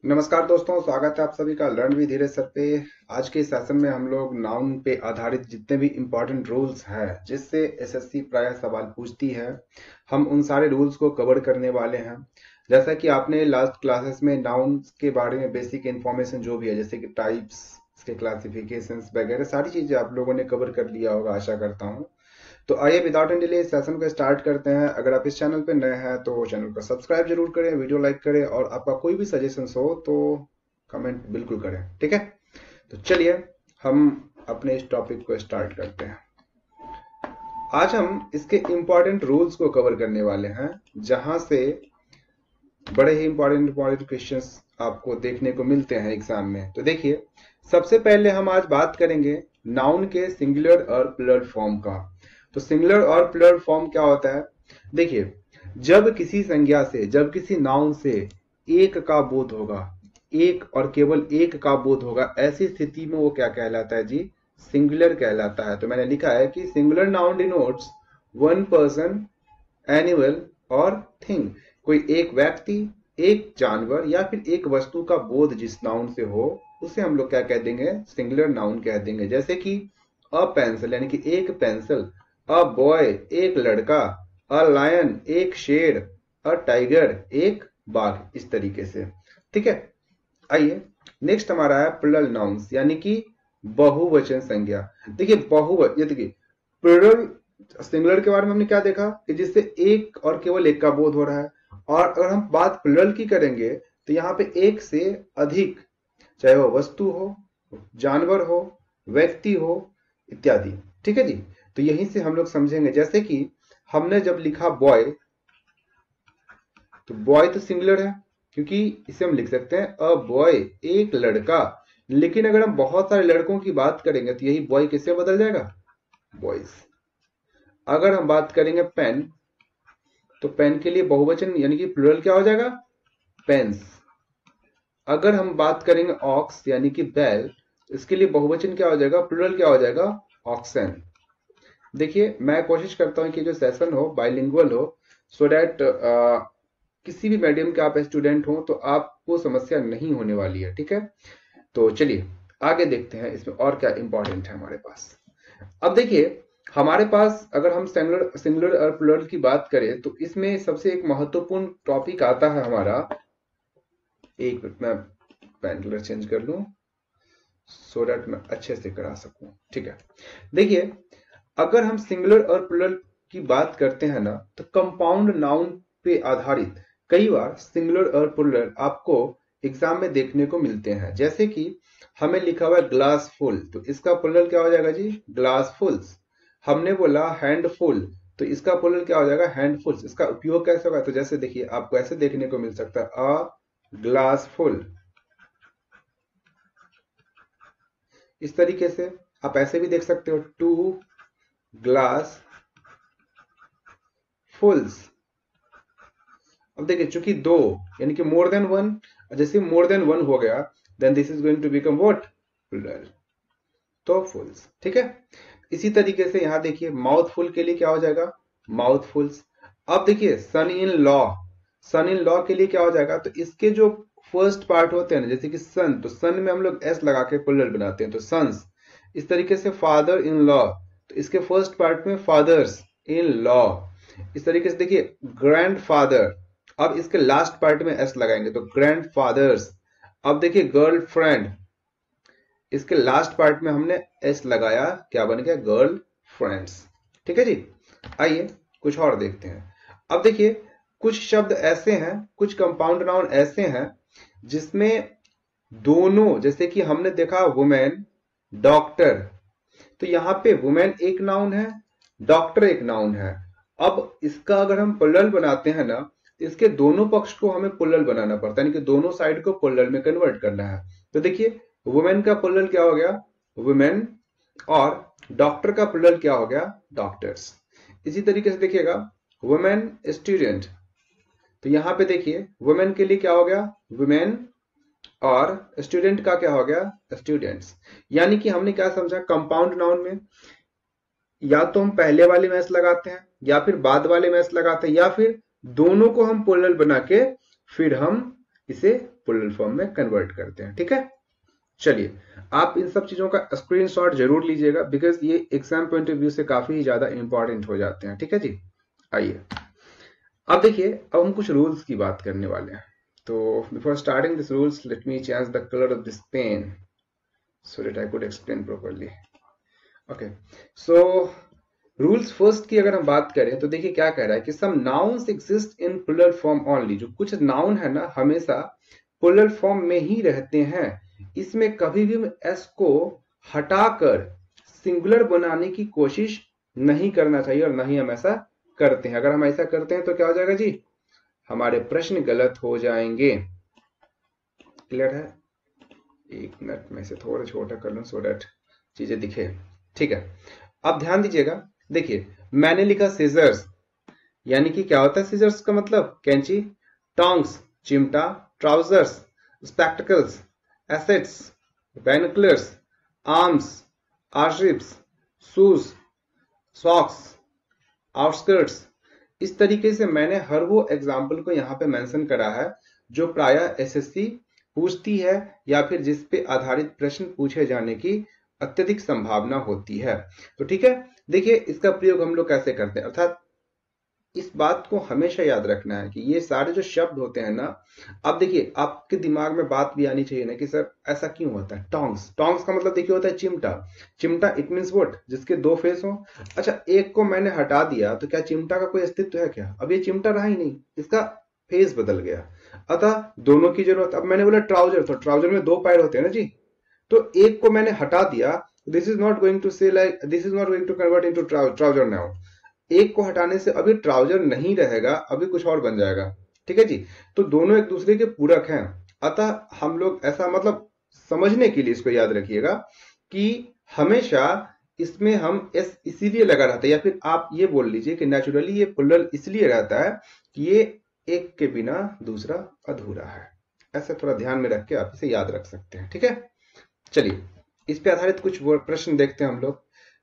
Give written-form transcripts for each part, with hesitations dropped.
नमस्कार दोस्तों, स्वागत है आप सभी का लर्न विद धीरज सर पे। आज के सेशन में हम लोग नाउन पे आधारित जितने भी इम्पोर्टेंट रूल्स हैं जिससे एसएससी प्रायः सवाल पूछती है, हम उन सारे रूल्स को कवर करने वाले हैं। जैसा कि आपने लास्ट क्लासेस में नाउन के बारे में बेसिक इन्फॉर्मेशन जो भी है, जैसे कि टाइप्स, इसके क्लासिफिकेशंस वगैरह सारी चीजें आप लोगों ने कवर कर लिया होगा, आशा करता हूँ। तो आइए विदाउट एनी डिले सेशन को स्टार्ट करते हैं। अगर आप इस चैनल पे नए हैं तो चैनल को सब्सक्राइब जरूर करें, वीडियो लाइक करें और आपका कोई भी सजेशंस हो तो कमेंट बिल्कुल करें, ठीक है। तो चलिए हम अपने इस टॉपिक को स्टार्ट करते हैं। आज हम इसके इम्पोर्टेंट रूल्स को कवर करने वाले हैं, जहां से बड़े ही इंपॉर्टेंट क्वेश्चंस आपको देखने को मिलते हैं एग्जाम में। तो देखिए, सबसे पहले हम आज बात करेंगे नाउन के सिंगुलर और प्लुरल फॉर्म का। तो सिंगुलर और प्लुरल फॉर्म क्या होता है? देखिए, जब किसी संज्ञा से, जब किसी नाउन से एक का बोध होगा, एक और केवल एक का बोध होगा, ऐसी स्थिति में वो क्या कहलाता है जी? सिंगुलर कहलाता है। तो मैंने लिखा है कि singular noun denotes one person, animal और थिंग। कोई एक व्यक्ति, एक जानवर या फिर एक वस्तु का बोध जिस नाउन से हो, उसे हम लोग क्या कह देंगे? सिंगुलर नाउन कह देंगे। जैसे कि अ पेंसिल यानी कि एक पेंसिल, अ बॉय एक लड़का, अ लायन एक शेर, अ टाइगर एक बाघ, इस तरीके से। ठीक है, आइए नेक्स्ट हमारा है प्लुरल नाउन्स यानी कि बहुवचन संज्ञा। देखिए बहुवचन, ये देखिए प्लुरल सिंगुलर के बारे में हमने क्या देखा कि जिससे एक और केवल एक का बोध हो रहा है। और अगर हम बात प्लुरल की करेंगे तो यहाँ पे एक से अधिक, चाहे वो वस्तु हो, जानवर हो, व्यक्ति हो, इत्यादि। ठीक है जी। तो यहीं से हम लोग समझेंगे, जैसे कि हमने जब लिखा बॉय, तो बॉय तो सिंगुलर है क्योंकि इसे हम लिख सकते हैं अ बॉय, एक लड़का। लेकिन अगर हम बहुत सारे लड़कों की बात करेंगे तो यही बॉय किससे बदल जाएगा? बॉयज। अगर हम बात करेंगे पेन, तो पेन के लिए बहुवचन यानी कि प्लुरल क्या हो जाएगा? पेन्स। अगर हम बात करेंगे ऑक्स यानी कि बैल, इसके लिए बहुवचन क्या हो जाएगा? प्लुरल क्या हो जाएगा? ऑक्सन। देखिए, मैं कोशिश करता हूं कि जो सेशन हो बाइलिंगुअल हो, सो दैट किसी भी मीडियम के आप स्टूडेंट हो तो आपको समस्या नहीं होने वाली है। ठीक है, तो चलिए आगे देखते हैं इसमें और क्या इंपॉर्टेंट है हमारे पास। अब देखिए, हमारे पास अगर हम सिंगुलर सिंगुलर और प्लुरल की बात करें तो इसमें सबसे एक महत्वपूर्ण टॉपिक आता है हमारा। एक मिनट, मैं पेन कलर चेंज कर लूं सो दैट मैं अच्छे से करा सकूं। ठीक है, देखिए, अगर हम सिंगुलर और प्लुरल की बात करते हैं ना, तो कंपाउंड नाउन पे आधारित कई बार सिंगुलर और प्लुरल आपको एग्जाम में देखने को मिलते हैं। जैसे कि हमें लिखा हुआ है ग्लास फुल, तो इसका प्लुरल क्या हो जाएगा जी? ग्लास फुल्स। हमने बोला हैंडफुल, तो इसका प्लुरल क्या हो जाएगा? हैंडफुल्स। इसका उपयोग कैसे होगा? तो जैसे देखिए, आपको ऐसे देखने को मिल सकता है अ ग्लास फुल, इस तरीके से। आप ऐसे भी देख सकते हो टू ग्लास फुल्स। अब देखिए, चूंकि दो यानी कि मोर देन वन, जैसे मोर देन वन हो गया, then this is going to become what? Plural. तो फुल्स। ठीक है, इसी तरीके से यहां देखिए माउथफुल के लिए क्या हो जाएगा? माउथफुल्स। अब देखिए सन in law, sun in law के लिए क्या हो जाएगा? तो इसके जो फर्स्ट पार्ट होते हैं ना, जैसे कि सन, तो सन में हम लोग एस लगा के प्लुरल बनाते हैं, तो सन्स। इस तरीके से फादर इन लॉ, तो इसके फर्स्ट पार्ट में फादर्स इन लॉ। इस तरीके से देखिए ग्रैंडफादर, अब इसके लास्ट पार्ट में एस लगाएंगे तो ग्रैंडफादर्स। अब देखिए गर्ल फ्रेंड, इसके लास्ट पार्ट में हमने एस लगाया, क्या बन गया? Girl friends. ठीक है जी, आइए कुछ और देखते हैं। अब देखिए, कुछ शब्द ऐसे हैं, कुछ कंपाउंड नाउन ऐसे हैं जिसमें दोनों, जैसे कि हमने देखा वुमेन, डॉक्टर, तो यहां पे वुमेन एक नाउन है, डॉक्टर एक नाउन है। अब इसका अगर हम प्लुरल बनाते हैं ना, तो इसके दोनों पक्ष को हमें प्लुरल बनाना पड़ता है, यानी कि दोनों साइड को प्लुरल में कन्वर्ट करना है। तो देखिए, वुमेन का प्लुरल क्या हो गया? वुमेन। और डॉक्टर का प्लुरल क्या हो गया? डॉक्टर्स। इसी तरीके से देखिएगा वुमेन स्टूडेंट, तो यहां पे देखिए वुमेन के लिए क्या हो गया? वुमेन, और स्टूडेंट का क्या हो गया? स्टूडेंट्स। यानी कि हमने क्या समझा? कंपाउंड नाउन में या तो हम पहले वाले में एस लगाते हैं या फिर बाद वाले में एस लगाते हैं, या फिर दोनों को हम प्लुरल बना के फिर हम इसे प्लूरल फॉर्म में कन्वर्ट करते हैं। ठीक है, चलिए आप इन सब चीजों का स्क्रीनशॉट जरूर लीजिएगा, बिकॉज ये एग्जाम पॉइंट ऑफ व्यू से काफी ज्यादा इंपॉर्टेंट हो जाते हैं। ठीक है जी, आइए अब देखिए, अब हम कुछ रूल्स की बात करने वाले हैं। तो before starting this rules, let me change the colour of this pen so that I could explain properly. Okay, so rules first की अगर हम बात करें तो देखिए क्या कह रहा है कि some nouns exist in plural form only. जो कुछ नाउन है ना, हमेशा प्लूरल फॉर्म में ही रहते हैं। इसमें कभी भी एस को हटाकर सिंगुलर बनाने की कोशिश नहीं करना चाहिए, और नहीं हम ऐसा करते हैं। अगर हम ऐसा करते हैं तो क्या हो जाएगा जी, हमारे प्रश्न गलत हो जाएंगे। क्लियर है? एक मिनट में इसे थोड़ा छोटा कर लूं सो दैट चीजें दिखे। ठीक है, अब ध्यान दीजिएगा। देखिए मैंने लिखा सीजर्स, यानी कि क्या होता है सीजर्स का मतलब? कैंची। टोंग्स चिमटा, trousers spectacles, assets binoculars, arms airships, shoes socks, outskirts. इस तरीके से मैंने हर वो एग्जाम्पल को यहाँ पे मेंशन करा है जो प्रायः एसएससी पूछती है, या फिर जिस पे आधारित प्रश्न पूछे जाने की अत्यधिक संभावना होती है। तो ठीक है, देखिए इसका प्रयोग हम लोग कैसे करते हैं, अर्थात इस बात को हमेशा याद रखना है कि ये सारे जो शब्द होते हैं ना, अब देखिए आपके दिमाग में बात भी आनी चाहिए ना कि सर ऐसा क्यों होता है। टोंग्स, टोंग्स का मतलब देखिए होता है चिमटा। चिमटा इट मींस व्हाट? जिसके दो फेस हो। अच्छा, एक को मैंने हटा दिया तो क्या चिमटा का कोई अस्तित्व है क्या? अब ये चिमटा रहा ही नहीं, इसका फेस बदल गया। अतः दोनों की जरूरत। अब मैंने बोला ट्राउजर, तो ट्राउजर में दो पैर होते हैं ना जी, तो एक को मैंने हटा दिया। This is not going to say like, this is not going to convert into trouser now. एक को हटाने से अभी ट्राउजर नहीं रहेगा, अभी कुछ और बन जाएगा। ठीक है जी, तो दोनों एक दूसरे के पूरक हैं। अतः हम लोग ऐसा मतलब समझने के लिए इसको याद रखिएगा कि हमेशा इसमें हम एस इसीलिए लगा रहता है, या फिर आप ये बोल लीजिए कि नेचुरली ये प्लुरल इसलिए रहता है कि ये एक के बिना दूसरा अधूरा है। ऐसा थोड़ा ध्यान में रख के आप इसे याद रख सकते हैं। ठीक है, चलिए इस पे आधारित कुछ प्रश्न देखते हैं हम लोग।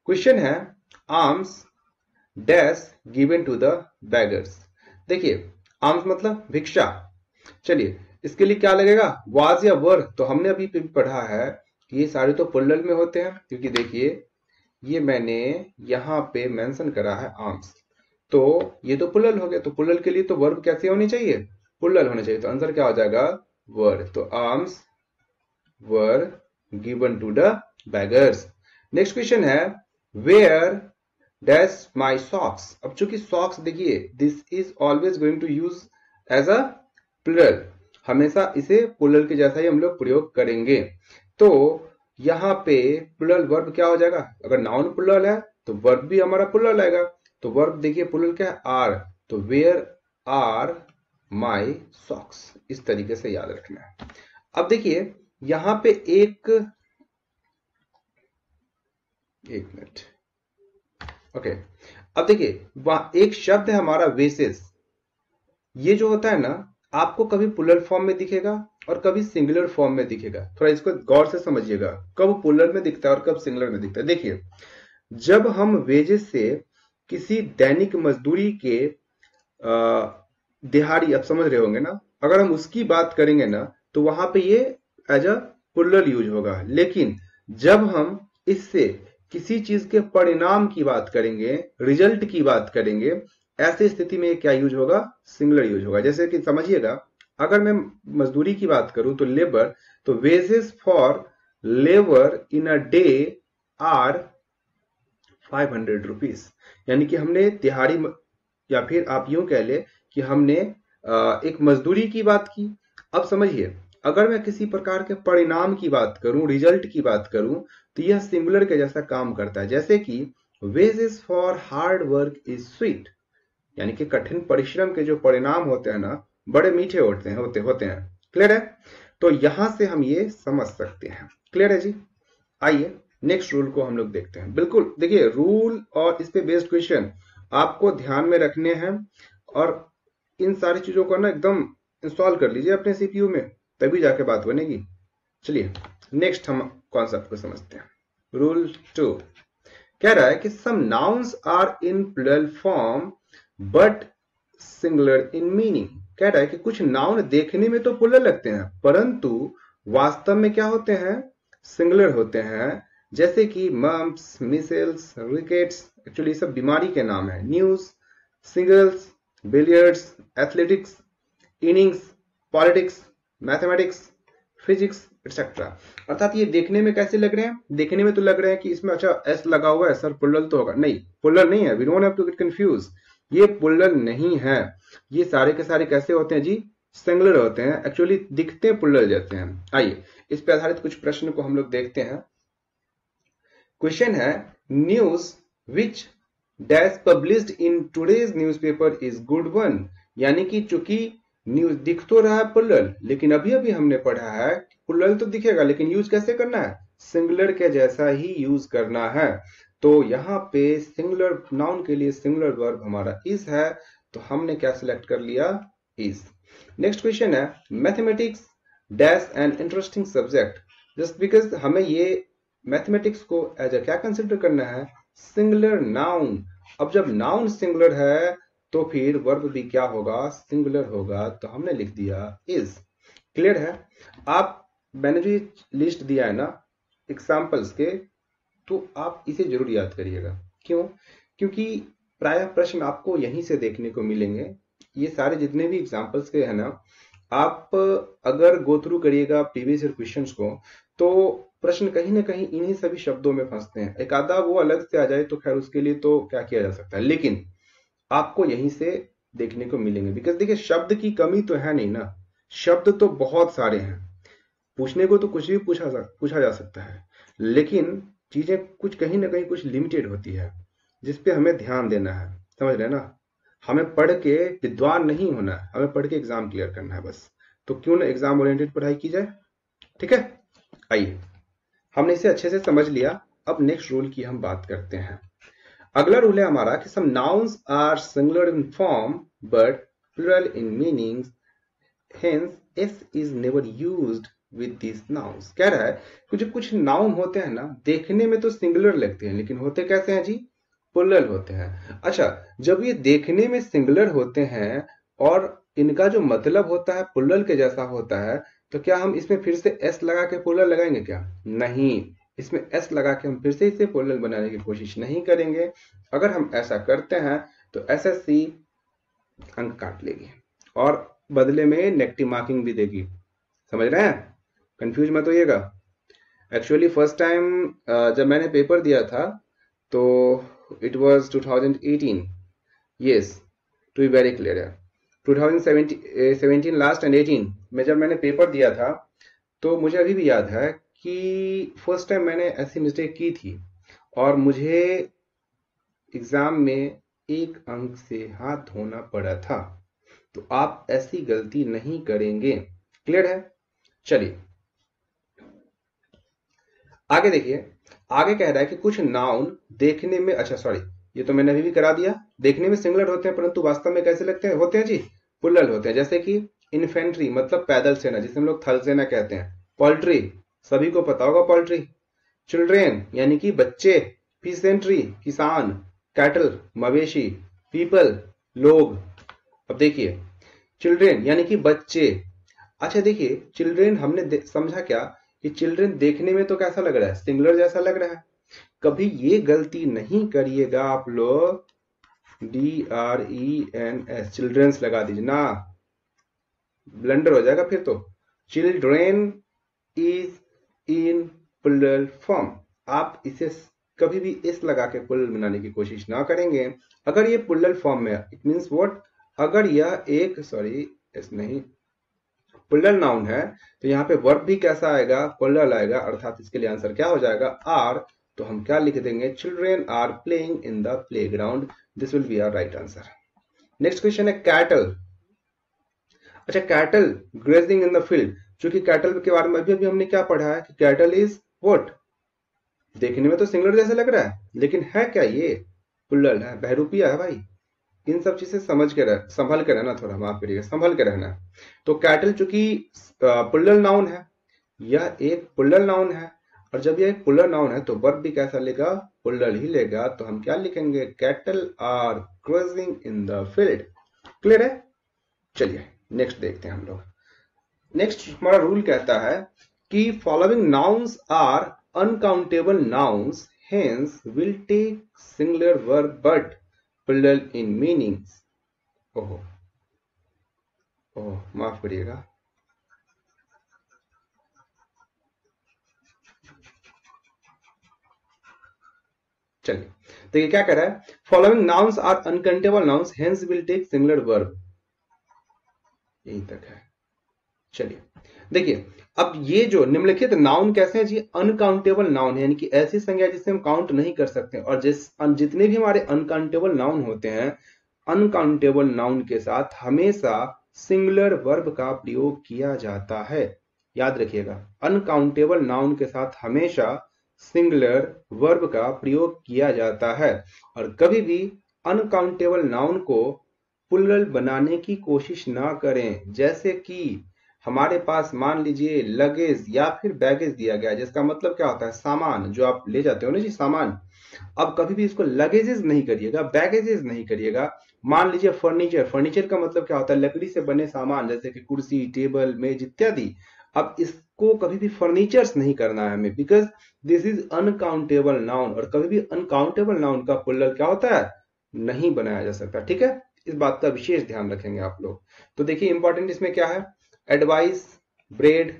क्वेश्चन है, alms dash given to the beggars. देखिए आर्म्स मतलब भिक्षा। चलिए इसके लिए क्या लगेगा, वाज या वर। तो हमने अभी पढ़ा है कि ये सारे तो प्लुरल में होते हैं, क्योंकि देखिए ये मैंने यहां पे मेंशन करा है आर्म्स, तो ये तो प्लुरल हो गया। तो प्लुरल के लिए तो वर्ब कैसे होनी चाहिए? प्लुरल होने चाहिए। तो आंसर क्या हो जाएगा, वर। तो alms were given to the beggars. Next question है, वेयर डैश माई सॉक्स। अब चूंकि सॉक्स देखिए this is always going to use as a plural, हमेशा इसे प्लुरल के जैसा ही हम लोग प्रयोग करेंगे। तो यहाँ पे प्लुरल वर्ब क्या हो जाएगा? अगर नाउन प्लुरल है तो वर्ब भी हमारा प्लुरल आएगा। तो वर्ब देखिए प्लुरल क्या है, आर। तो वेयर आर माई सॉक्स, इस तरीके से याद रखना है। अब देखिए यहां पे एक मिनट, ओके। अब देखिए वहां एक शब्द है हमारा वेसेस। ये जो होता है ना, आपको कभी प्लुरल फॉर्म में दिखेगा और कभी सिंगुलर फॉर्म में दिखेगा। थोड़ा इसको गौर से समझिएगा, कब प्लुरल में दिखता है और कब सिंगुलर में दिखता है। देखिए जब हम वेजेस से किसी दैनिक मजदूरी के दिहाड़ी, आप समझ रहे होंगे ना, अगर हम उसकी बात करेंगे ना तो वहां पे ये एज अ प्लुरल यूज होगा। लेकिन जब हम इससे किसी चीज के परिणाम की बात करेंगे, रिजल्ट की बात करेंगे, ऐसी स्थिति में क्या यूज होगा? सिंगुलर यूज होगा। जैसे कि समझिएगा, अगर मैं मजदूरी की बात करूं तो लेबर, तो wages for labour in a day are 500 rupees. यानी कि हमने दिहाड़ी, या फिर आप यूं कह ले कि हमने एक मजदूरी की बात की। अब समझिए, अगर मैं किसी प्रकार के परिणाम की बात करूं, रिजल्ट की बात करूं, तो यह सिंगुलर के जैसा काम करता है। जैसे कि wages for hard work is sweet, यानी कि कठिन परिश्रम के जो परिणाम होते हैं ना, बड़े मीठे होते हैं। क्लियर है? तो यहां से हम ये समझ सकते हैं। क्लियर है जी? आइए नेक्स्ट रूल को हम लोग देखते हैं। बिल्कुल देखिए, रूल और इस पे बेस्ड क्वेश्चन आपको ध्यान में रखने हैं, और इन सारी चीजों को ना एकदम इंस्टॉल कर लीजिए अपने सीपीयू में, तभी जाके बात बनेगी। चलिए नेक्स्ट हम कॉन्सेप्ट को समझते हैं। रूल 2 कह रहा है कि some nouns are in plural form but singular in meaning. कह रहा है कि कुछ नाउन देखने में तो प्लुरल लगते हैं परंतु वास्तव में क्या होते हैं, सिंगुलर होते हैं। जैसे कि मम्प्स, मिसेल्स, रिकेट्स, एक्चुअली सब बीमारी के नाम है। News, singles, billiards, athletics, innings, politics, mathematics, physics etcetera. अर्थात ये देखने में कैसे लग रहे हैं, देखने में तो लग रहे हैं कि इसमें अच्छा एस लगा हुआ है, सर प्लुरल तो होगा, नहीं प्लुरल नहीं है। We don't have to get confuse, ये प्लुरल नहीं है। ये सारे के सारे कैसे होते हैं जी, सिंगुलर होते हैं, एक्चुअली दिखते प्लुरल जैसे हैं। आइए इस पे आधारित कुछ प्रश्न को हम लोग देखते हैं। क्वेश्चन है, news which dash published in today's newspaper is good one. यानी कि चूंकि न्यूज दिख तो रहा है प्लुरल, लेकिन अभी अभी हमने पढ़ा है प्लुरल तो दिखेगा लेकिन यूज कैसे करना है, सिंगुलर के जैसा ही यूज करना है। तो यहाँ पे सिंगुलर नाउन के लिए सिंगुलर वर्ब हमारा इज है, तो हमने क्या सिलेक्ट कर लिया, इज। नेक्स्ट क्वेश्चन है, mathematics dash an interesting subject. Just because हमें ये मैथमेटिक्स को एज अ क्या कंसिडर करना है, सिंगुलर नाउन। अब जब नाउन सिंगुलर है तो फिर वर्ब भी क्या होगा, सिंगुलर होगा, तो हमने लिख दिया इज। क्लियर है। आप मैंने जो लिस्ट दिया है ना एग्जाम्पल्स के, तो आप इसे जरूर याद करिएगा। क्यों, क्योंकि प्राय प्रश्न आपको यहीं से देखने को मिलेंगे। ये सारे जितने भी एग्जाम्पल्स के हैं ना, आप अगर गो थ्रू करिएगा प्रीवियस ईयर क्वेश्चंस को, तो प्रश्न कहीं ना कहीं इन्हीं सभी शब्दों में फंसते हैं। एक आधा वो अलग से आ जाए तो खैर उसके लिए तो क्या किया जा सकता है, लेकिन आपको यहीं से देखने को मिलेंगे। बिकॉज देखिए शब्द की कमी तो है नहीं ना, शब्द तो बहुत सारे हैं, पूछने को तो कुछ भी पूछा जा सकता है, लेकिन चीजें कुछ कहीं ना कहीं कुछ लिमिटेड होती है, जिसपे हमें ध्यान देना है। समझ रहे हैं ना, हमें पढ़ के विद्वान नहीं होना है, हमें पढ़ के एग्जाम क्लियर करना है बस। तो क्यों ना एग्जाम ओरिएंटेड पढ़ाई की जाए। ठीक है, आइए हमने इसे अच्छे से समझ लिया। अब नेक्स्ट रूल की हम बात करते हैं। अगला रूल है हमारा कि some nouns are singular in form but plural in meanings, hence S is never used with this nouns. कह रहा है कि जो कुछ नाउन होते हैं ना, देखने में तो सिंगुलर लगते हैं लेकिन होते कैसे हैं जी, प्लुरल होते हैं। अच्छा, जब ये देखने में सिंगुलर होते हैं और इनका जो मतलब होता है प्लुरल के जैसा होता है, तो क्या हम इसमें फिर से एस लगा के प्लुरल लगाएंगे क्या, नहीं। इसमें एस लगा के हम फिर से इसे प्लुरल बनाने की कोशिश नहीं करेंगे। अगर हम ऐसा करते हैं तो एसएससी अंक काट लेगी और बदले में नेगेटिव मार्किंग भी देगी। समझ रहे हैं, कंफ्यूज मत होइएगा। एक्चुअली फर्स्ट टाइम जब मैंने पेपर दिया था तो it was 2018, yes to be very clear है, 2017 लास्ट एंड 18 में जब मैंने पेपर दिया था, तो मुझे अभी भी याद है कि फर्स्ट टाइम मैंने ऐसी मिस्टेक की थी और मुझे एग्जाम में 1 अंक से हाथ धोना पड़ा था। तो आप ऐसी गलती नहीं करेंगे। क्लियर है। चलिए आगे देखिए, आगे कह रहा है कि कुछ नाउन देखने में, अच्छा सॉरी ये तो मैंने अभी भी करा दिया, देखने में सिंगुलर होते हैं परंतु वास्तव में कैसे लगते हैं, होते हैं जी, प्लुरल होते हैं। जैसे कि इन्फेंट्री मतलब पैदल सेना, जिसे हम लोग थल सेना कहते हैं। पोल्ट्री, सभी को पता होगा पोल्ट्री। चिल्ड्रेन यानी कि बच्चे, पीसेंट्री किसान, कैटल मवेशी, पीपल लोग। अब देखिए चिल्ड्रेन यानी कि बच्चे। अच्छा देखिए चिल्ड्रेन हमने समझा क्या कि चिल्ड्रेन देखने में तो कैसा लग रहा है, सिंगुलर जैसा लग रहा है। कभी ये गलती नहीं करिएगा आप लोग, DRENS चिल्ड्रेन्स लगा दीजिए ना, ब्लंडर हो जाएगा फिर तो। Children is in plural form, आप इसे कभी भी इस लगा के प्लुरल बनाने की कोशिश ना करेंगे। अगर ये प्लुरल फॉर्म में, इट मींस व्हाट, अगर यह एक सॉरी इस नहीं प्लुरल नाउन है तो यहाँ पे वर्ब भी कैसा आएगा, प्लुरल आएगा। अर्थात इसके लिए आंसर क्या हो जाएगा, आर। तो हम क्या लिख देंगे, children are playing in the playground. This will be our right answer. Next question है कैटल। अच्छा cattle grazing in the field, चूंकि कैटल के बारे में अभी अभी हमने क्या पढ़ा है कि कैटल इज व्हाट, देखने में तो सिंगुलर जैसा लग रहा है लेकिन है क्या, ये प्लुरल है, बहरूपिया है भाई। इन सब चीजें समझ के संभल के रहना, थोड़ा माफ करिएगा, संभल के रहना। तो कैटल चूंकि प्लुरल नाउन है, यह एक प्लुरल नाउन है, और जब यह एक प्लुरल नाउन है तो वर्ब भी कैसा लेगा, प्लुरल ही लेगा। तो हम क्या लिखेंगे, cattle are cruising in the field. Clear है। चलिए नेक्स्ट देखते हैं हम लोग। नेक्स्ट हमारा रूल कहता है कि following nouns are uncountable nouns, hence will take singular verb but plural in meanings. ओहो ओह, माफ करिएगा। चलिए देखिए क्या कह रहा है, following nouns are uncountable nouns, hence will take singular verb, यहीं तक है। चलिए देखिए, अब ये जो निम्नलिखित नाउन कैसे हैं जी, अनकाउंटेबल नाउन है, यानी कि ऐसी संज्ञा जिसे हम काउंट नहीं कर सकते। और जितने भी हमारे अनकाउंटेबल नाउन होते हैं, अनकाउंटेबल नाउन के साथ हमेशा सिंगुलर वर्ब का प्रयोग किया जाता है। याद रखिएगा, अनकाउंटेबल नाउन के साथ हमेशा सिंगुलर वर्ब का प्रयोग किया जाता है। और कभी भी अनकाउंटेबल नाउन को प्लूरल बनाने की कोशिश ना करें। जैसे कि हमारे पास मान लीजिए लगेज या फिर बैगेज दिया गया है, जिसका मतलब क्या होता है, सामान जो आप ले जाते हो ना जी, सामान। अब कभी भी इसको लगेजेस नहीं करिएगा, बैगेजेस नहीं करिएगा। मान लीजिए फर्नीचर, फर्नीचर का मतलब क्या होता है, लकड़ी से बने सामान जैसे कि कुर्सी, टेबल, मेज इत्यादि। अब इसको कभी भी फर्नीचर्स नहीं करना है हमें, because this is uncountable noun. और कभी भी अनकाउंटेबल नाउन का प्लूरल क्या होता है, नहीं बनाया जा सकता। ठीक है, इस बात का विशेष ध्यान रखेंगे आप लोग। तो देखिए इंपॉर्टेंट इसमें क्या है, advice, bread,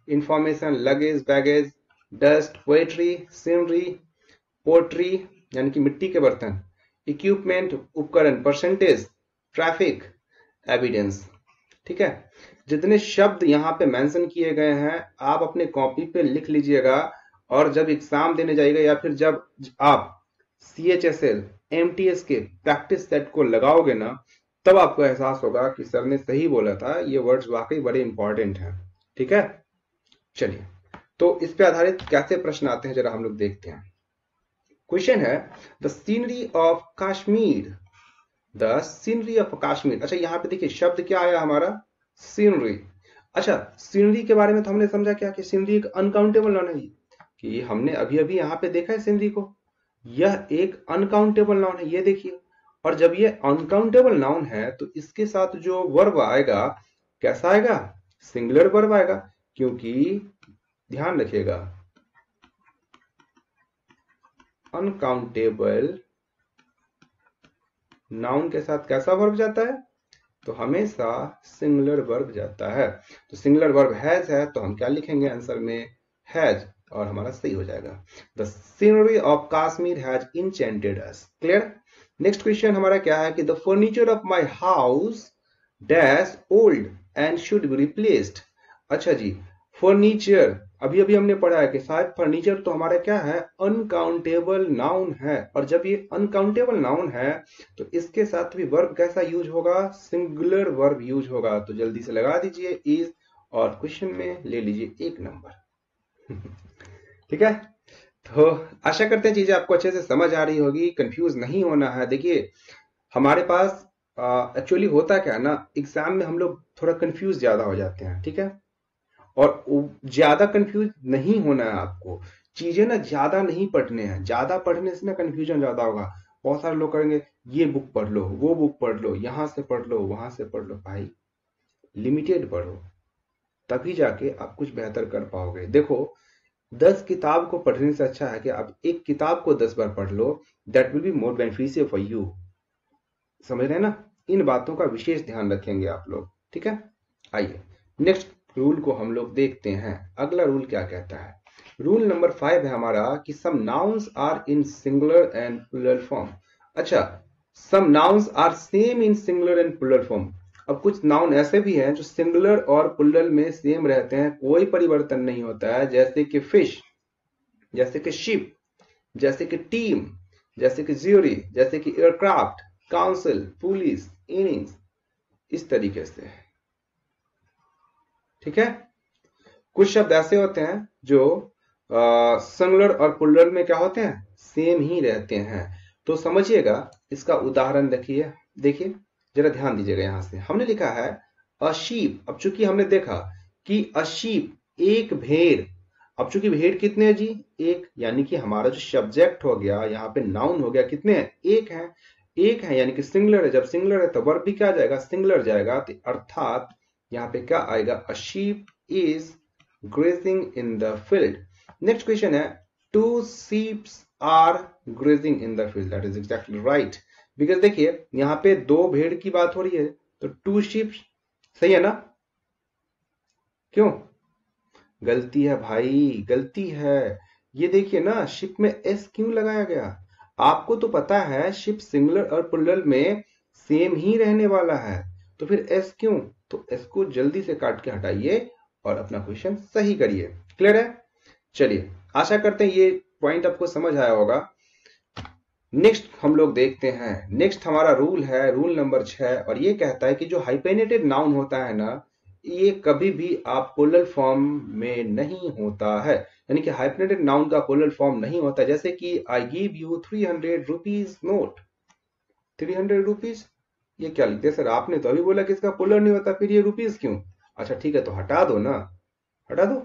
information, luggage, baggage, dust, poetry, scenery, pottery यानी कि मिट्टी के बर्तन, इक्विपमेंट उपकरण, परसेंटेज, ट्रैफिक, एविडेंस। ठीक है, जितने शब्द यहाँ पे मेंशन किए गए हैं आप अपने कॉपी पे लिख लीजिएगा। और जब एग्जाम देने जाइएगा या फिर जब आप CHSL MTS के प्रैक्टिस सेट को लगाओगे ना, तब आपको एहसास होगा कि सर ने सही बोला था, ये वर्ड्स वाकई बड़े इंपॉर्टेंट हैं। ठीक है, चलिए तो इस पे आधारित कैसे प्रश्न आते हैं जरा हम लोग देखते हैं। क्वेश्चन है, the scenery of Kashmir, the scenery of Kashmir. अच्छा यहाँ पे देखिए शब्द क्या आया हमारा, सीनरी। अच्छा सीनरी के बारे में तो हमने समझा क्या कि सीनरी एक अनकाउंटेबल नाउन है, कि हमने अभी अभी यहाँ पे देखा है सीनरी को, यह एक अनकाउंटेबल नाउन है, ये देखिए। और जब ये अनकाउंटेबल नाउन है तो इसके साथ जो वर्ब आएगा कैसा आएगा, सिंगुलर वर्ब आएगा। क्योंकि ध्यान रखिएगा, अनकाउंटेबल नाउन के साथ कैसा वर्ब जाता है, तो हमेशा सिंगुलर वर्ब जाता है। तो सिंगुलर वर्ब हैज है, तो हम क्या लिखेंगे आंसर में, हैज, और हमारा सही हो जाएगा। The scenery of Kashmir has enchanted us. Clear. Next question हमारा क्या है कि the furniture of my house dash old and should be replaced. अच्छा जी, फर्नीचर अभी अभी हमने पढ़ा है कि शायद फर्नीचर तो हमारा क्या है, अनकाउंटेबल नाउन है। और जब ये अनकाउंटेबल नाउन है तो इसके साथ भी वर्ब कैसा यूज होगा, सिंगुलर वर्ब यूज होगा। तो जल्दी से लगा दीजिए इज, और क्वेश्चन में ले लीजिए 1 नंबर। ठीक है, तो आशा करते हैं चीजें आपको अच्छे से समझ आ रही होगी, कंफ्यूज नहीं होना है। देखिए हमारे पास एक्चुअली होता क्या है ना, एग्जाम में हम लोग थोड़ा कंफ्यूज ज्यादा हो जाते हैं। ठीक है, और ज्यादा कंफ्यूज नहीं होना है आपको, चीजें ना ज्यादा नहीं पढ़ने हैं, ज्यादा पढ़ने से ना कंफ्यूजन ज्यादा होगा। बहुत सारे लोग करेंगे ये बुक पढ़ लो, वो बुक पढ़ लो, यहां से पढ़ लो, वहां से पढ़ लो। भाई लिमिटेड पढ़ो, तभी जाके आप कुछ बेहतर कर पाओगे। देखो 10 किताब को पढ़ने से अच्छा है कि आप एक किताब को 10 बार पढ़ लो, that will be more beneficial for you. समझ रहे हैं ना, इन बातों का विशेष ध्यान रखेंगे आप लोग। ठीक है, आइए नेक्स्ट रूल को हम लोग देखते हैं। अगला रूल क्या कहता है, रूल नंबर 5 है हमारा कि some nouns are in singular and plural form. अच्छा, some nouns are same in singular and plural form. अब कुछ नाउन ऐसे भी हैं जो सिंगुलर और प्लूरल में सेम रहते हैं, कोई परिवर्तन नहीं होता है। जैसे कि फिश, जैसे कि शिप, जैसे कि टीम, जैसे कि ज्यूरी, जैसे कि एयरक्राफ्ट, काउंसिल, पुलिस, इनिंग्स, इस तरीके से। ठीक है, कुछ शब्द ऐसे होते हैं जो सिंगुलर और प्लूरल में क्या होते हैं, सेम ही रहते हैं। तो समझिएगा, इसका उदाहरण देखिए, देखिए जरा ध्यान दीजिएगा। यहां से हमने लिखा है अ शीप। अब चूंकि हमने देखा कि अ शीप एक भेड़, अब चूंकि भेड़ कितने हैं जी, एक, यानी कि हमारा जो सब्जेक्ट हो गया यहाँ पे नाउन हो गया, कितने हैं, एक है। एक है यानी कि सिंगुलर है, जब सिंगुलर है तो वर्ब भी क्या आ जाएगा, सिंगुलर जाएगा, तो अर्थात यहाँ पे क्या आएगा, a sheep is grazing in the field. Next question है, two sheeps are grazing in the field, that is exactly right. Because देखिए यहाँ पे दो भेड़ की बात हो रही है, तो टू शीप्स सही है ना, क्यों, गलती है भाई, गलती है। ये देखिए ना, शिप में एस क्यों लगाया गया, आपको तो पता है शिप सिंगुलर और प्लुरल में सेम ही रहने वाला है, तो फिर एस क्यों, तो एस को जल्दी से काट के हटाइए और अपना क्वेश्चन सही करिए। क्लियर है, चलिए आशा करते हैं ये पॉइंट आपको समझ आया होगा। नेक्स्ट हम लोग देखते हैं, नेक्स्ट हमारा रूल है रूल नंबर 6, और ये कहता है कि जो हाइपेनेटेड नाउन होता है ना, ये कभी भी आप प्लुरल फॉर्म में नहीं होता है, यानी कि हाइपेनेटेड नाउन का प्लुरल फॉर्म नहीं होता। जैसे कि I give you 300 rupees note, 300 rupees, ये क्या लिखते हैं सर, आपने तो अभी बोला कि इसका प्लुरल नहीं होता, फिर ये रुपीज क्यों, अच्छा ठीक है तो हटा दो ना, हटा दो,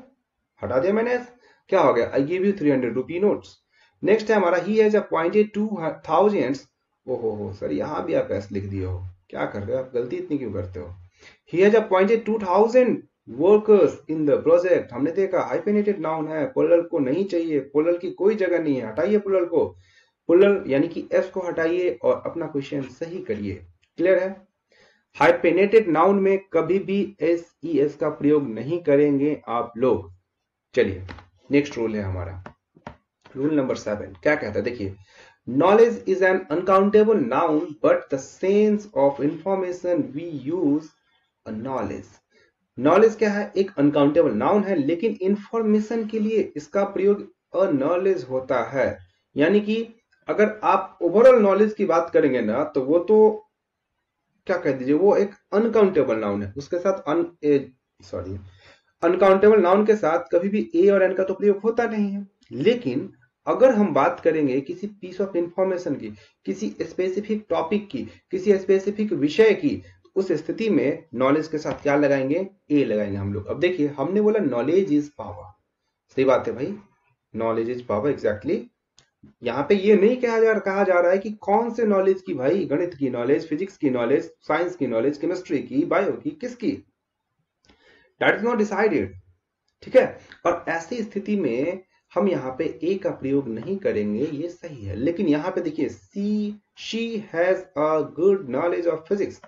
हटा दिया मैंने, क्या हो गया, I give you 300 rupee notes. Next है हमारा, ही हैज अपॉइंटेड 2000, ओहो सर यहाँ भी आप एस लिख दिए हो, क्या कर रहे हो आप, गलती इतनी क्यों करते हो। He has appointed 2000 workers in the project, हमने देखा हाइफेनेटेड नाउन है, प्लुरल को नहीं चाहिए, प्लुरल की कोई जगह नहीं है, हटाइए प्लुरल को, प्लुरल यानी कि एस को हटाइए और अपना क्वेश्चन सही करिए। क्लियर है, हाइफेनेटेड नाउन में कभी भी एस ई एस का प्रयोग नहीं करेंगे आप लोग। चलिए नेक्स्ट रूल है हमारा, रूल नंबर 7, क्या कहता है, देखिए, knowledge is an uncountable noun but the sense of information we use a knowledge. Knowledge क्या है, एक अनकाउंटेबल नाउन है, लेकिन इंफॉर्मेशन के लिए इसका प्रयोग अ नॉलेज होता है, यानी कि अगर आप ओवरऑल नॉलेज की बात करेंगे ना, तो वो तो क्या कह दीजिए, वो एक अनकाउंटेबल नाउन है, उसके साथ सॉरी अनकाउंटेबल नाउन के साथ कभी भी ए और एन का तो प्रयोग होता नहीं है। लेकिन अगर हम बात करेंगे किसी पीस ऑफ इंफॉर्मेशन की, किसी स्पेसिफिक टॉपिक की, किसी स्पेसिफिक विषय की, उस स्थिति में नॉलेज के साथ क्या लगाएंगे, ए लगाएंगे हम लोग। अब देखिए हमने बोला नॉलेज इज पावर, सही बात है भाई, नॉलेज इज पावर एग्जैक्टली। यहाँ पे ये नहीं कहा जा रहा है कि कौन से नॉलेज की भाई, गणित की नॉलेज, फिजिक्स की नॉलेज, साइंस की नॉलेज, केमिस्ट्री की, बायो की, किसकी, दैट इज नॉट डिसाइडेड, ठीक है। और ऐसी स्थिति में हम यहाँ पे ए का प्रयोग नहीं करेंगे, ये सही है। लेकिन यहाँ पे देखिए, she has a good knowledge of physics,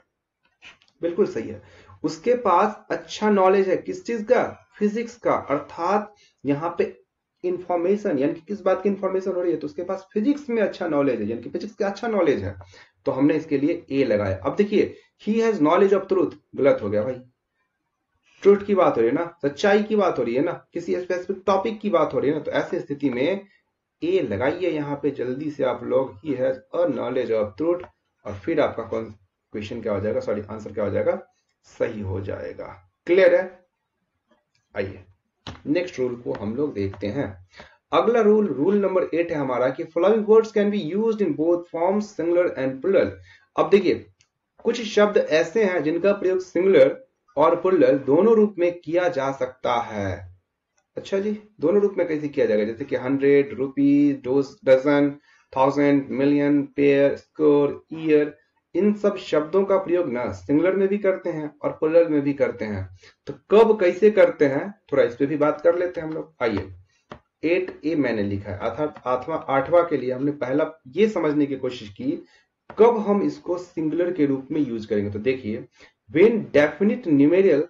बिल्कुल सही है, उसके पास अच्छा नॉलेज है, किस चीज का, फिजिक्स का, अर्थात यहाँ पे इंफॉर्मेशन, यानी कि किस बात की इंफॉर्मेशन हो रही है, तो उसके पास फिजिक्स में अच्छा नॉलेज है, यानी कि फिजिक्स का अच्छा नॉलेज है, तो हमने इसके लिए ए लगाया। अब देखिए, he has knowledge of truth, गलत हो गया भाई, ट्रूथ की बात हो रही है ना, सच्चाई की बात हो रही है ना, किसी स्पेसिफिक टॉपिक की बात हो रही है ना, तो ऐसी स्थिति में ए लगाइए यहाँ पे जल्दी से आप लोग, he has a knowledge of truth, और फिर आपका क्वेश्चन क्या हो जाएगा, सॉरी आंसर क्या हो जाएगा, सही हो जाएगा। क्लियर है, आइए नेक्स्ट रूल को हम लोग देखते हैं। अगला रूल, रूल नंबर 8 है हमारा, कि following words can be used in both forms, singular and plural. अब देखिए कुछ शब्द ऐसे हैं जिनका प्रयोग सिंगुलर और प्लुरल दोनों रूप में किया जा सकता है। अच्छा जी, दोनों रूप में कैसे किया जाएगा, जैसे कि 100 rupees, dozen, 1000, million, pair, score, year, इन सब शब्दों का प्रयोग ना सिंगुलर में भी करते हैं और प्लुरल में भी करते हैं। तो कब कैसे करते हैं, थोड़ा इस पे भी बात कर लेते हैं हम लोग। आइए 8A मैंने लिखा है, अर्थात आठवां के लिए हमने पहला ये समझने की कोशिश की कब हम इसको सिंगुलर के रूप में यूज करेंगे। तो देखिए, व्हेन डेफिनिट न्यूमेरियल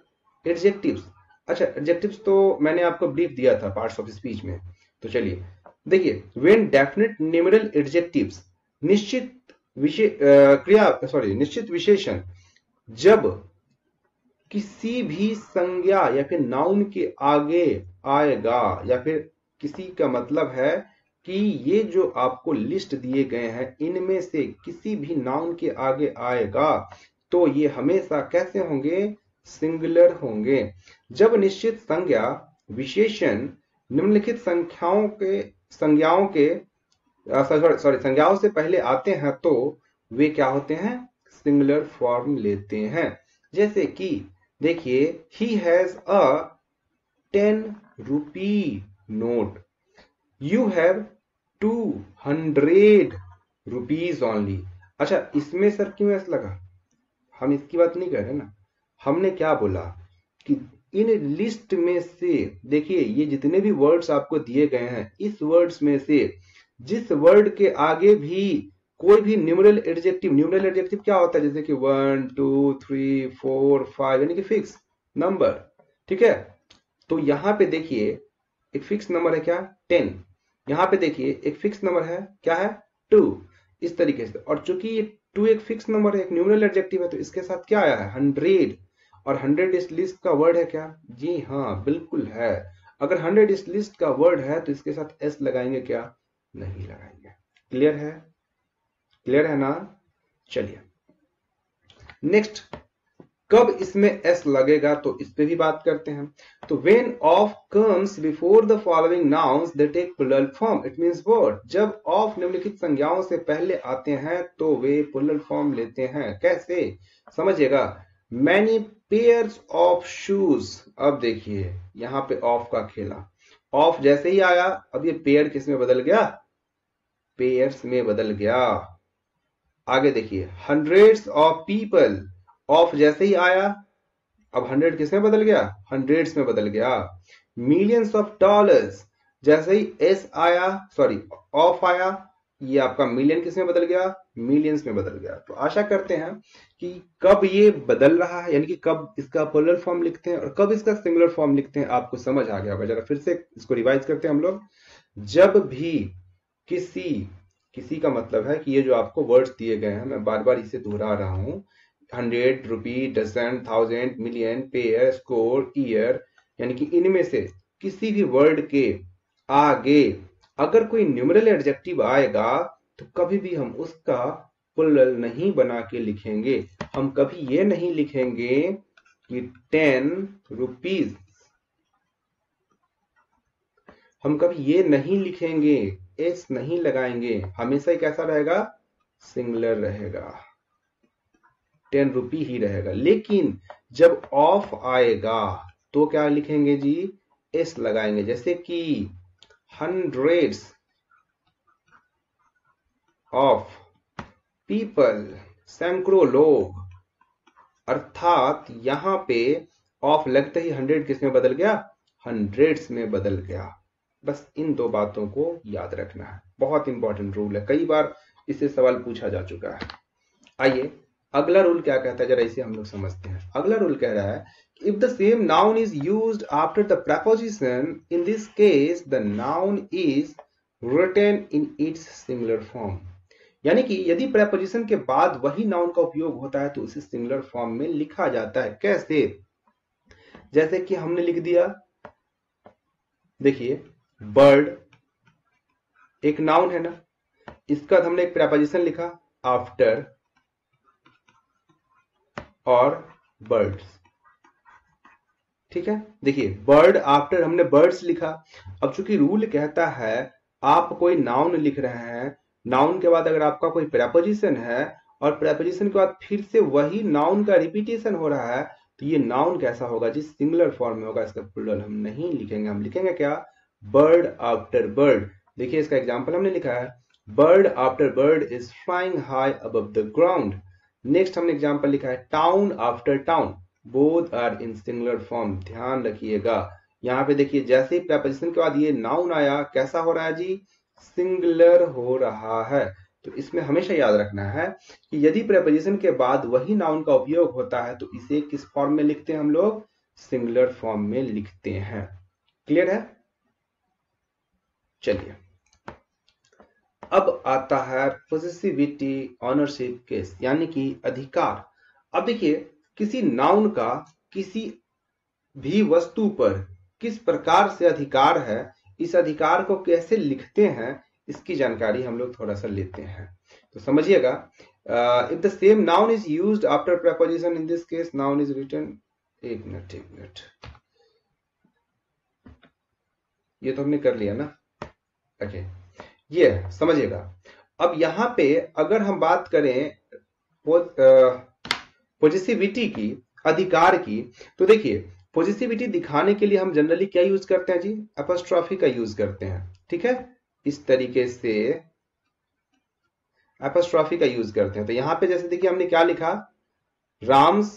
एडजेक्टिव्स, अच्छा एडजेक्टिव्स तो मैंने आपको ब्रीफ दिया था पार्ट्स ऑफ स्पीच में, तो चलिए देखिए, व्हेन डेफिनिट न्यूमेरियल एडजेक्टिव्स, निश्चित निश्चित विशेषण, जब किसी भी संज्ञा या फिर नाउन के आगे आएगा, या फिर किसी का मतलब है कि ये जो आपको लिस्ट दिए गए हैं इनमें से किसी भी नाउन के आगे आएगा, तो ये हमेशा कैसे होंगे, सिंगुलर होंगे। जब निश्चित संज्ञा विशेषण निम्नलिखित संज्ञाओं के संज्ञाओं से पहले आते हैं, तो वे क्या होते हैं, सिंगुलर फॉर्म लेते हैं। जैसे कि देखिए, he has a 10 rupee note, you have 200 rupees only. अच्छा, इसमें सर क्यों एस लगा? हम इसकी बात नहीं कर रहे ना। हमने क्या बोला कि इन लिस्ट में से देखिए, ये जितने भी वर्ड्स आपको दिए गए हैं, इस वर्ड्स में से जिस वर्ड के आगे भी कोई भी न्यूमरल एडजेक्टिव क्या होता है, जैसे कि 1 2 3 4 5, यानी कि फिक्स नंबर, ठीक है। तो यहां पे देखिए एक फिक्स नंबर है क्या, 10। यहां पे देखिए एक फिक्स नंबर है क्या है, 2। इस तरीके से, और चूंकि ये 2 एक फिक्स नंबर है, एक न्यूमरल एडजेक्टिव है, तो इसके साथ क्या आया है, 100। और 100 इस लिस्ट का वर्ड है क्या, जी हाँ बिल्कुल है। अगर 100 इस लिस्ट का वर्ड है तो इसके साथ एस लगाएंगे क्या, नहीं लगाएंगे। क्लियर है, क्लियर है ना। चलिए नेक्स्ट, कब इसमें एस लगेगा तो इस पे भी बात करते हैं। तो when of comes before the following nouns they take plural form, it means word. जब ऑफ निम्नलिखित संज्ञाओं से पहले आते हैं तो वे प्लूरल फॉर्म लेते हैं। कैसे, समझिएगा। मैनी पेयर्स ऑफ शूज, अब देखिए यहां पे ऑफ का खेला। ऑफ जैसे ही आया, अब ये पेयर किस में बदल गया, पेयर्स में बदल गया। आगे देखिए, हंड्रेड्स ऑफ पीपल, ऑफ जैसे ही आया, अब 100 किस में बदल गया, हंड्रेड्स में बदल गया। मिलियंस ऑफ डॉलर्स, जैसे ही एस आया, सॉरी ऑफ आया, ये आपका मिलियन किस में बदल गया, मिलियंस में बदल गया। तो आशा करते हैं कि कब ये बदल रहा है, यानी कि कब इसका प्लूरल फॉर्म लिखते हैं और कब इसका सिंगुलर फॉर्म लिखते हैं, आपको समझ आ गया होगा। जरा फिर से इसको रिवाइज करते हैं हम लोग। जब भी किसी किसी का मतलब है कि ये जो आपको वर्ड्स दिए गए हैं, मैं बार बार इसे दोहरा रहा हूं, 100, rupee, dozen, thousand, million, pair, score, year, यानी कि इनमें से किसी भी वर्ड के आगे अगर कोई न्यूमरल एडजेक्टिव आएगा तो कभी भी हम उसका प्लूरल नहीं बना के लिखेंगे। हम कभी ये नहीं लिखेंगे कि 10 रुपीज, हम कभी ये नहीं लिखेंगे, एस नहीं लगाएंगे। हमेशा ही कैसा रहेगा, सिंगुलर रहेगा, 10 रुपी ही रहेगा। लेकिन जब ऑफ आएगा तो क्या लिखेंगे जी, एस लगाएंगे। जैसे कि हंड्रेड्स ऑफ पीपल, सैकड़ों लोग, अर्थात यहां पे ऑफ लगते ही 100 किस में बदल गया, हंड्रेड्स में बदल गया। बस इन दो बातों को याद रखना है, बहुत इंपॉर्टेंट रूल है, कई बार इससे सवाल पूछा जा चुका है। आइए अगला रूल क्या कहता है, जरा इसे हम लोग समझते हैं। अगला रूल कह रहा है, if the same noun is used after the preposition, in this case the noun is written in its singular form। यानी कि यदि प्रेपोजिशन के बाद वही नाउन का उपयोग होता है तो उसे सिंगुलर फॉर्म में लिखा जाता है। कैसे, जैसे कि हमने लिख दिया, देखिए बर्ड एक नाउन है ना, इसका हमने एक प्रेपोजिशन लिखा आफ्टर और बर्ड्स, ठीक है। देखिए बर्ड आफ्टर हमने बर्ड्स लिखा। अब चूंकि रूल कहता है आप कोई नाउन लिख रहे हैं, नाउन के बाद अगर आपका कोई प्रेपोजिशन है और प्रेपोजिशन के बाद फिर से वही नाउन का रिपीटेशन हो रहा है, तो ये नाउन कैसा होगा जी, सिंगुलर फॉर्म में होगा। इसका प्लूरल हम नहीं लिखेंगे, हम लिखेंगे क्या, बर्ड आफ्टर बर्ड। देखिए इसका एग्जाम्पल हमने लिखा है, bird after bird is flying high above the ground. Next हमने एग्जाम्पल लिखा है, town after town, both are in singular form. ध्यान रखिएगा यहाँ पे देखिए, जैसे ही प्रेपोजिशन के बाद ये नाउन आया, कैसा हो रहा है जी, सिंगुलर हो रहा है। तो इसमें हमेशा याद रखना है कि यदि प्रेपोजिशन के बाद वही नाउन का उपयोग होता है तो इसे किस फॉर्म में लिखते हैं हम लोग, सिंगुलर फॉर्म में लिखते हैं। क्लियर है। चलिए अब आता है पोजेसिविटी ऑनरशिप केस, यानी कि अधिकार। अब देखिए किसी नाउन का किसी भी वस्तु पर किस प्रकार से अधिकार है, इस अधिकार को कैसे लिखते हैं, इसकी जानकारी हम लोग थोड़ा सा लेते हैं। तो समझिएगा, if the same noun is used after preposition, in this case noun is written, एक मिनट, ये तो हमने कर लिया ना, ओके। ये समझिएगा, अब यहां पे अगर हम बात करें पॉजिटिविटी की, अधिकार की, तो देखिए पॉजिटिविटी दिखाने के लिए हम जनरली क्या यूज करते हैं जी, अपॉस्ट्रोफी का यूज करते हैं, ठीक है। इस तरीके से एपोस्ट्रॉफी का यूज करते हैं। तो यहाँ पे जैसे देखिए हमने क्या लिखा, राम्स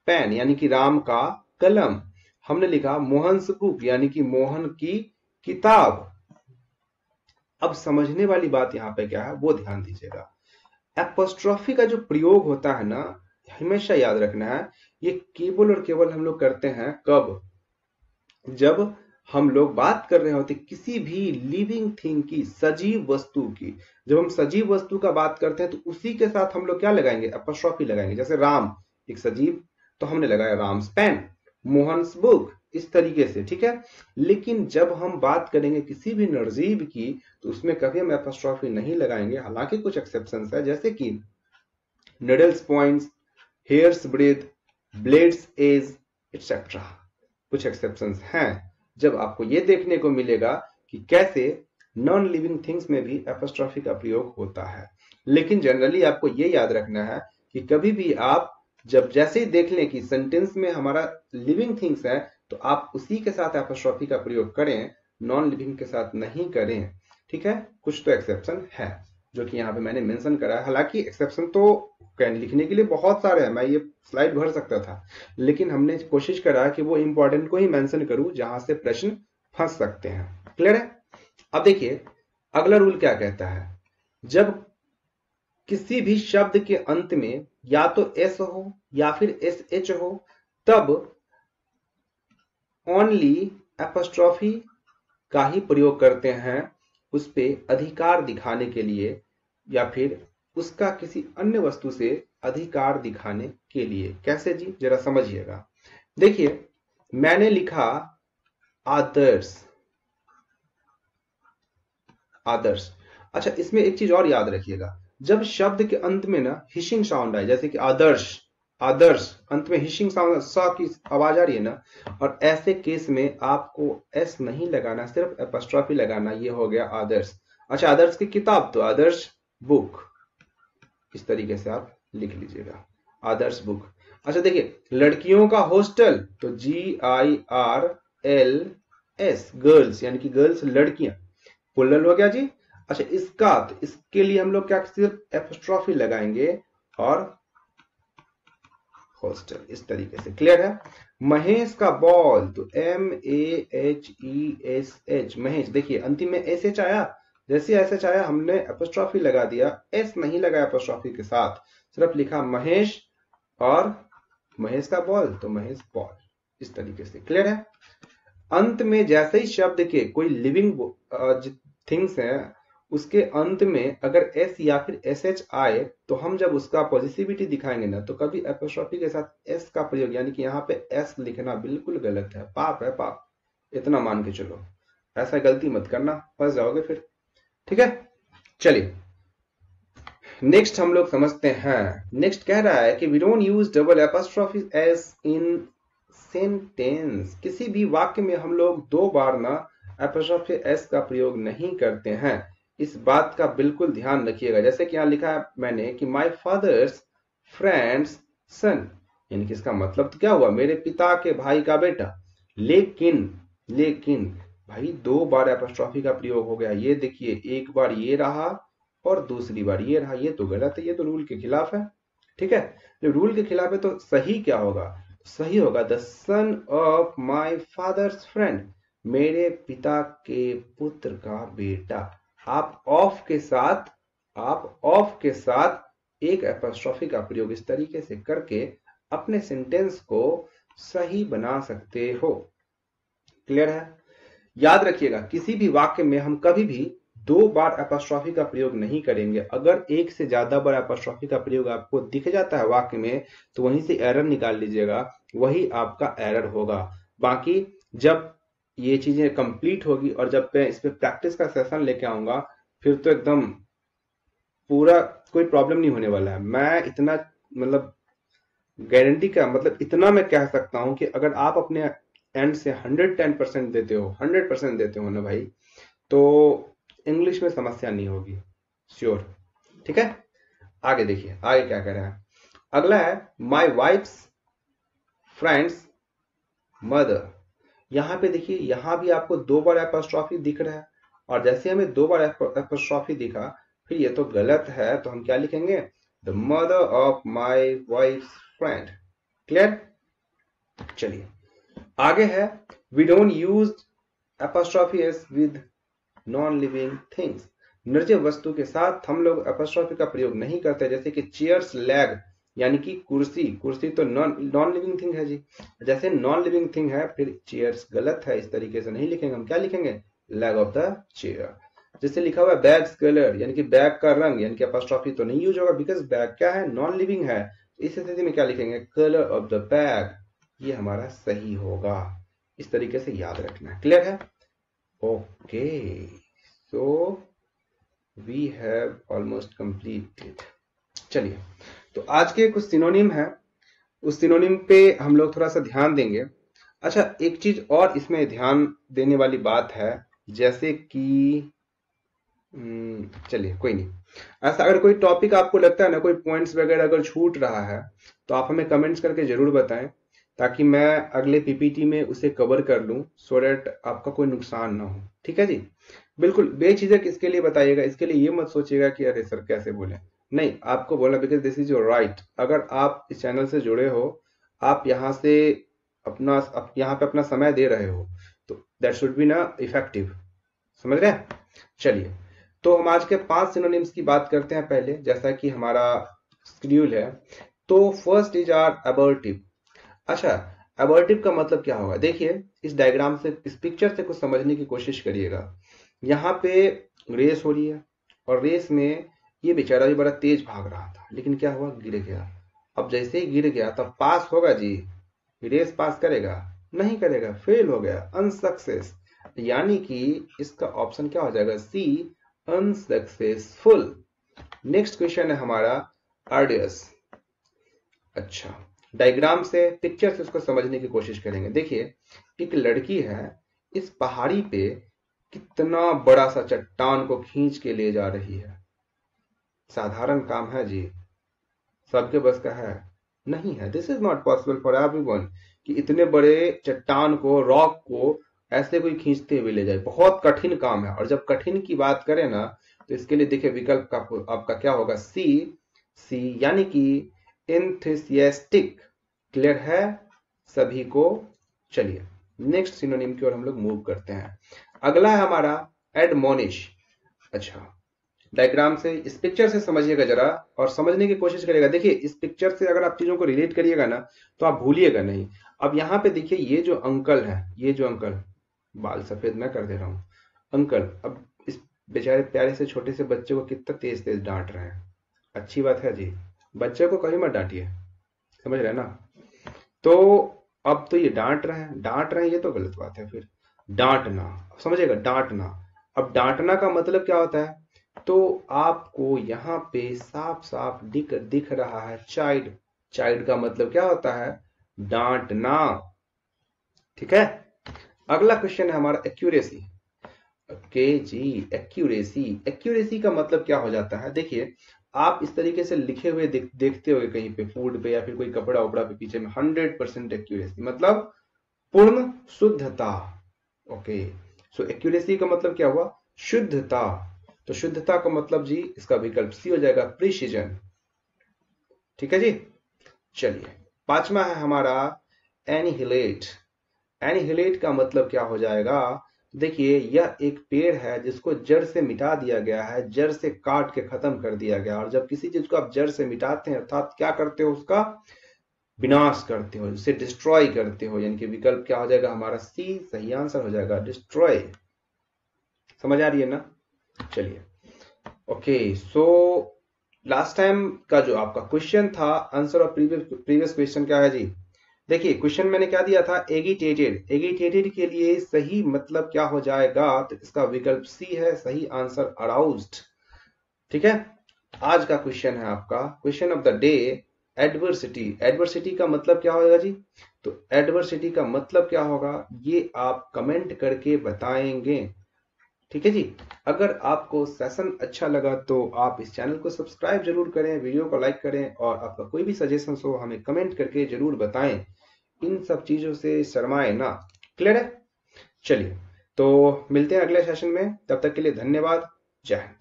पेन यानी कि राम का कलम, हमने लिखा मोहन्स बुक यानी कि मोहन की किताब। अब समझने वाली बात यहाँ पे क्या है वो ध्यान दीजिएगा। एपोस्ट्रॉफी का जो प्रयोग होता है ना, हमेशा याद रखना है, ये केवल और केवल हम लोग करते हैं कब, जब हम लोग बात कर रहे होते किसी भी लिविंग थिंग की, सजीव वस्तु की। जब हम सजीव वस्तु का बात करते हैं तो उसी के साथ हम लोग क्या लगाएंगे, एपोस्ट्रॉफी लगाएंगे। जैसे राम एक सजीव, तो हमने लगाया राम्स पेन, मोहन्स बुक, इस तरीके से, ठीक है। लेकिन जब हम बात करेंगे किसी भी निर्जीव की तो उसमें कभी हम एपोस्ट्रॉफी नहीं लगाएंगे। हालांकि कुछ एक्सेप्शंस है, जैसे कि needles points, hairs breath, blades edge etcetera, कुछ एक्सेप्शंस हैं। जब आपको यह देखने को मिलेगा कि कैसे नॉन लिविंग थिंग्स में भी एपोस्ट्रॉफी का प्रयोग होता है। लेकिन जनरली आपको यह याद रखना है कि कभी भी आप जब जैसे ही देख लें कि सेंटेंस में हमारा लिविंग थिंग्स है तो आप उसी के साथ एपोस्ट्रॉफी का प्रयोग करें, नॉन लिविंग के साथ नहीं करें, ठीक है। कुछ तो एक्सेप्शन है जो कि यहाँ पे मैंने मेंशन करा है। हालांकि एक्सेप्शन तो लिखने के लिए बहुत सारे हैं, मैं ये स्लाइड भर सकता था, लेकिन हमने कोशिश करा कि वो इंपॉर्टेंट को ही मेंशन करूं जहां से प्रश्न फंस सकते हैं। क्लियर है। अब देखिए अगला रूल क्या कहता है, जब किसी भी शब्द के अंत में या तो एस हो या फिर एस एच हो, तब ओनली एपोस्ट्रॉफी का ही प्रयोग करते हैं उस पे अधिकार दिखाने के लिए, या फिर उसका किसी अन्य वस्तु से अधिकार दिखाने के लिए। कैसे जी, जरा समझिएगा। देखिए मैंने लिखा आदर्श, आदर्श। अच्छा, इसमें एक चीज और याद रखिएगा, जब शब्द के अंत में ना हिशिंग साउंड आए, जैसे कि आदर्श, आदर्श अंत में हिशिंग साउंड, स की आवाज आ रही है ना, और ऐसे केस में आपको एस नहीं लगाना, सिर्फ एपोस्ट्रॉफी लगाना। ये हो गया आदर्श। अच्छा, आदर्श की किताब तो आदर्श बुक, इस तरीके से आप लिख लीजिएगा, आदर्श बुक। अच्छा देखिए, लड़कियों का हॉस्टल तो GIRLS, गर्ल्स यानी कि गर्ल्स लड़कियां, प्लुरल हो गया जी। अच्छा, इसका तो इसके लिए हम लोग क्या सिर्फ एपोस्ट्रॉफी लगाएंगे और हॉस्टल, इस तरीके से। क्लियर है। महेश का बॉल तो MAHESH, महेश। देखिए अंतिम में SH आया, जैसे SH आया हमने एपोस्ट्रॉफी लगा दिया, S नहीं लगाया एपोस्ट्रॉफी के साथ, सिर्फ लिखा महेश, और महेश का बॉल तो महेश बॉल, इस तरीके से। क्लियर है। अंत में जैसे ही शब्द के कोई लिविंग थिंग्स हैं उसके अंत में अगर S या फिर SH आए तो हम जब उसका पॉजिटिविटी दिखाएंगे ना, तो कभी एपोस्ट्रॉफी के साथ S का प्रयोग, यानी कि यहाँ पे S लिखना बिल्कुल गलत है, पाप है, पाप, इतना मान के चलो। ऐसा गलती मत करना, फंस जाओगे फिर, ठीक है। चलिए नेक्स्ट हम लोग समझते हैं। नेक्स्ट कह रहा है कि we don't use double apostrophe S in sentence, किसी भी वाक्य में हम लोग दो बार ना एपोस्ट्रॉफी एस का प्रयोग नहीं करते हैं। इस बात का बिल्कुल ध्यान रखिएगा। जैसे कि यहां लिखा है मैंने कि माय फादर्स फ्रेंड्स सन, यानी कि इसका मतलब तो क्या हुआ, मेरे पिता के भाई का बेटा। लेकिन लेकिन भाई दो बार एपोस्ट्रॉफी का प्रयोग हो गया। ये देखिए, एक बार ये रहा और दूसरी बार ये रहा, ये तो गलत है, ये तो रूल के खिलाफ है, ठीक है। जब रूल के खिलाफ है तो सही क्या होगा, सही होगा the son of my father's friend, मेरे पिता के पुत्र का बेटा। आप ऑफ के साथ, आप ऑफ के साथ एक एपोस्ट्रॉफी का प्रयोग इस तरीके से करके अपने सेंटेंस को सही बना सकते हो। क्लियर है। याद रखिएगा, किसी भी वाक्य में हम कभी भी दो बार एपोस्ट्रॉफी का प्रयोग नहीं करेंगे। अगर एक से ज्यादा बार एपोस्ट्रॉफी का प्रयोग आपको दिख जाता है वाक्य में तो वहीं से एरर निकाल लीजिएगा, वही आपका एरर होगा। बाकी जब ये चीजें कंप्लीट होगी और जब मैं इस पे प्रैक्टिस का सेशन लेके आऊंगा फिर तो एकदम पूरा कोई प्रॉब्लम नहीं होने वाला है। मैं इतना मतलब गारंटी का मतलब इतना मैं कह सकता हूं कि अगर आप अपने एंड से 110% देते हो, 100% देते हो ना भाई, तो इंग्लिश में समस्या नहीं होगी, श्योर, ठीक है। आगे देखिए आगे क्या कह रहा है। अगला है माय वाइफ्स फ्रेंड्स मदर। यहां पे देखिए, यहां भी आपको दो बार एपोस्ट्रॉफी दिख रहा है, और जैसे हमें दो बार एपोस्ट्रॉफी दिखा फिर ये तो गलत है, तो हम क्या लिखेंगे? The mother of my wife friend. Clear? चलिए आगे है, we don't use apostrophe s with non living things. निर्जीव वस्तु के साथ हम लोग अपॉस्ट्रोफी का प्रयोग नहीं करते, जैसे कि चेयर्स लैग, यानी कि कुर्सी। कुर्सी तो नॉन लिविंग थिंग है जी, जैसे नॉन लिविंग थिंग है, फिर चेयर्स गलत है, इस तरीके से नहीं लिखेंगे। हम क्या लिखेंगे? Lag of the chair. जैसे लिखा हुआ है बैग्स कलर, यानी कि बैग का रंग, यानी कि अपॉस्ट्रोफी तो नहीं यूज होगा, बिकॉज बैग क्या है? नॉन लिविंग है। इस स्थिति में क्या लिखेंगे? Colour of the bag. ये हमारा सही होगा, इस तरीके से याद रखना है। क्लियर है? Okay, so we have almost completed. चलिए, तो आज के कुछ सिनोनिम है, उस सिनोनिम पे हम लोग थोड़ा सा ध्यान देंगे। अच्छा, एक चीज और इसमें ध्यान देने वाली बात है, जैसे कि चलिए कोई नहीं, ऐसा अगर कोई टॉपिक आपको लगता है ना, कोई पॉइंट्स वगैरह अगर छूट रहा है, तो आप हमें कमेंट्स करके जरूर बताएं, ताकि मैं अगले पीपीटी में उसे कवर कर लूं, सो दैट आपका कोई नुकसान ना हो। ठीक है जी? बिल्कुल बेझिझक इसके लिए बताइएगा, इसके लिए ये मत सोचिएगा कि अरे सर कैसे बोले, नहीं, आपको बोलना, because this is your right. अगर आप इस चैनल से जुड़े हो, आप यहाँ से यहाँ पे अपना समय दे रहे हो, तो दैट शुड बी ना इफेक्टिव। समझ रहे हैं? चलिए, तो हम आज के 5 सिनोनिम्स की बात करते हैं पहले, जैसा कि हमारा शेड्यूल है। तो फर्स्ट इज आर अबर्टिव। अच्छा, अबर्टिव का मतलब क्या होगा? देखिए, इस डायग्राम से, इस पिक्चर से कुछ समझने की कोशिश करिएगा। यहाँ पे रेस हो रही है, और रेस में ये बेचारा भी बड़ा तेज भाग रहा था, लेकिन क्या हुआ? गिर गया। अब जैसे ही गिर गया, तब पास होगा जी? रेस पास करेगा? नहीं करेगा, फेल हो गया, अनसक्सेस। यानी कि इसका ऑप्शन क्या हो जाएगा? सी, अनसक्सेसफुल। नेक्स्ट क्वेश्चन है हमारा आर्डियस। अच्छा, डायग्राम से, पिक्चर से उसको समझने की कोशिश करेंगे। देखिए, एक लड़की है, इस पहाड़ी पे कितना बड़ा सा चट्टान को खींच के ले जा रही है। साधारण काम है जी? सबके बस का है? नहीं है। This is not possible for everyone कि इतने बड़े चट्टान को, रॉक को ऐसे कोई खींचते हुए ले जाए। बहुत कठिन काम है, और जब कठिन की बात करें ना, तो इसके लिए देखिए विकल्प का आपका क्या होगा? सी। सी यानी कि एंथुसियास्टिक। क्लियर है सभी को? चलिए नेक्स्ट सिनोनिम की ओर हम लोग मूव करते हैं। अगला है हमारा एडमोनिश। अच्छा, डायग्राम से, इस पिक्चर से समझिएगा जरा, और समझने की कोशिश करिएगा। देखिए, इस पिक्चर से अगर आप चीजों को रिलेट करिएगा ना, तो आप भूलिएगा नहीं। अब यहाँ पे देखिए, ये जो अंकल है, ये जो अंकल, बाल सफेद मैं कर दे रहा हूँ, अंकल अब इस बेचारे प्यारे से छोटे से बच्चे को कितना तेज तेज डांट रहे हैं। अच्छी बात है जी? बच्चे को कभी मत डांटिए, समझ रहे हैं ना? तो अब तो ये डांट रहे हैं, डांट रहे हैं, ये तो गलत बात है। फिर डांटना, समझिएगा, डांटना। अब डांटना का मतलब क्या होता है? तो आपको यहाँ पे साफ साफ दिख रहा है चाइल्ड। चाइल्ड का मतलब क्या होता है? डांटना। ठीक है? अगला क्वेश्चन है हमारा एक्यूरेसी। ओके जी, एक्यूरेसी। एक्यूरेसी का मतलब क्या हो जाता है? देखिए, आप इस तरीके से लिखे हुए देखते हो कहीं पे, फूड पे या फिर कोई कपड़ा उपड़ा पे, पीछे में 100% एक्यूरेसी, मतलब पूर्ण शुद्धता। ओके, सो एक्यूरेसी का मतलब क्या हुआ? शुद्धता। तो शुद्धता का मतलब जी, इसका विकल्प सी हो जाएगा, प्रिसीजन। ठीक है जी? चलिए, पांचवा है हमारा एनिहिलेट। एनिहिलेट का मतलब क्या हो जाएगा? देखिए, यह एक पेड़ है जिसको जड़ से मिटा दिया गया है, जड़ से काट के खत्म कर दिया गया। और जब किसी चीज को आप जड़ से मिटाते हैं, अर्थात क्या करते हो? उसका विनाश करते हो, उसे डिस्ट्रॉय करते हो, यानी कि विकल्प क्या हो जाएगा हमारा? सी सही आंसर हो जाएगा, डिस्ट्रॉय। समझ आ रही है ना? चलिए, ओके, सो लास्ट टाइम का जो आपका क्वेश्चन था, आंसर ऑफ प्रीवियस क्वेश्चन क्या है जी? देखिए, क्वेश्चन मैंने क्या दिया था? एगिटेटेड। एगिटेटेड के लिए सही मतलब क्या हो जाएगा? तो इसका विकल्प सी है, सही आंसर अराउज्ड। ठीक है? आज का क्वेश्चन है आपका, question of the day, adversity. Adversity का मतलब क्या होगा जी? तो एडवर्सिटी का मतलब क्या होगा, ये आप कमेंट करके बताएंगे। ठीक है जी? अगर आपको सेशन अच्छा लगा, तो आप इस चैनल को सब्सक्राइब जरूर करें, वीडियो को लाइक करें, और आपका कोई भी सजेशन हो हमें कमेंट करके जरूर बताएं। इन सब चीजों से शर्माए ना। क्लियर है? चलिए, तो मिलते हैं अगले सेशन में, तब तक के लिए धन्यवाद। जय हिंद।